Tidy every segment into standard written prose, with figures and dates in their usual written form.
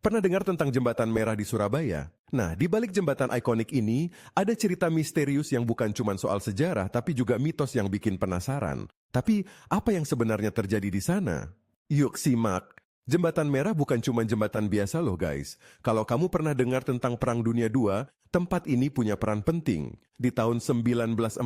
Pernah dengar tentang jembatan merah di Surabaya? Nah, di balik jembatan ikonik ini, ada cerita misterius yang bukan cuma soal sejarah, tapi juga mitos yang bikin penasaran. Tapi, apa yang sebenarnya terjadi di sana? Yuk simak. Jembatan merah bukan cuma jembatan biasa loh guys. Kalau kamu pernah dengar tentang Perang Dunia II, tempat ini punya peran penting. Di tahun 1945,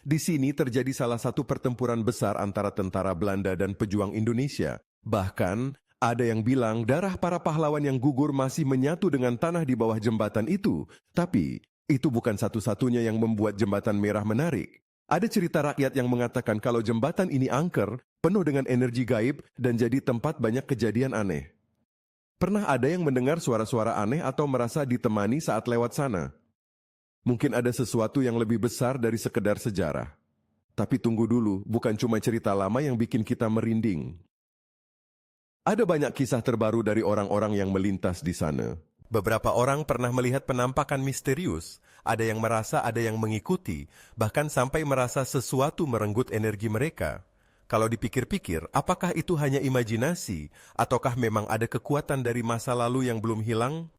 di sini terjadi salah satu pertempuran besar antara tentara Belanda dan pejuang Indonesia. Bahkan, ada yang bilang darah para pahlawan yang gugur masih menyatu dengan tanah di bawah jembatan itu. Tapi, itu bukan satu-satunya yang membuat jembatan merah menarik. Ada cerita rakyat yang mengatakan kalau jembatan ini angker, penuh dengan energi gaib, dan jadi tempat banyak kejadian aneh. Pernah ada yang mendengar suara-suara aneh atau merasa ditemani saat lewat sana? Mungkin ada sesuatu yang lebih besar dari sekedar sejarah. Tapi tunggu dulu, bukan cuma cerita lama yang bikin kita merinding. Ada banyak kisah terbaru dari orang-orang yang melintas di sana. Beberapa orang pernah melihat penampakan misterius, ada yang merasa ada yang mengikuti, bahkan sampai merasa sesuatu merenggut energi mereka. Kalau dipikir-pikir, apakah itu hanya imajinasi, ataukah memang ada kekuatan dari masa lalu yang belum hilang?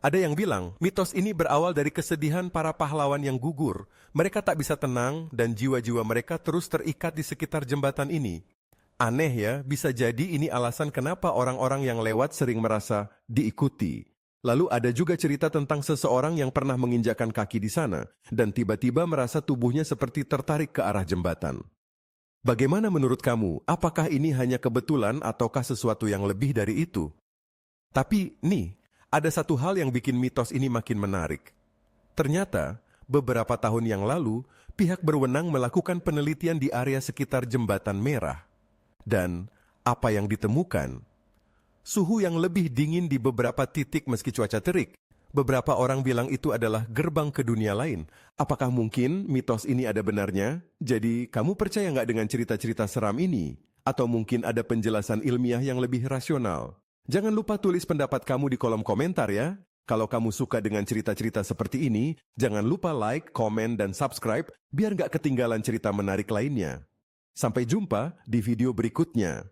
Ada yang bilang, mitos ini berawal dari kesedihan para pahlawan yang gugur. Mereka tak bisa tenang, dan jiwa-jiwa mereka terus terikat di sekitar jembatan ini. Aneh ya, bisa jadi ini alasan kenapa orang-orang yang lewat sering merasa diikuti. Lalu ada juga cerita tentang seseorang yang pernah menginjakkan kaki di sana, dan tiba-tiba merasa tubuhnya seperti tertarik ke arah jembatan. Bagaimana menurut kamu? Apakah ini hanya kebetulan ataukah sesuatu yang lebih dari itu? Tapi nih, ada satu hal yang bikin mitos ini makin menarik. Ternyata, beberapa tahun yang lalu, pihak berwenang melakukan penelitian di area sekitar jembatan merah. Dan apa yang ditemukan? Suhu yang lebih dingin di beberapa titik meski cuaca terik. Beberapa orang bilang itu adalah gerbang ke dunia lain. Apakah mungkin mitos ini ada benarnya? Jadi, kamu percaya nggak dengan cerita-cerita seram ini? Atau mungkin ada penjelasan ilmiah yang lebih rasional? Jangan lupa tulis pendapat kamu di kolom komentar ya. Kalau kamu suka dengan cerita-cerita seperti ini, jangan lupa like, komen, dan subscribe biar nggak ketinggalan cerita menarik lainnya. Sampai jumpa di video berikutnya.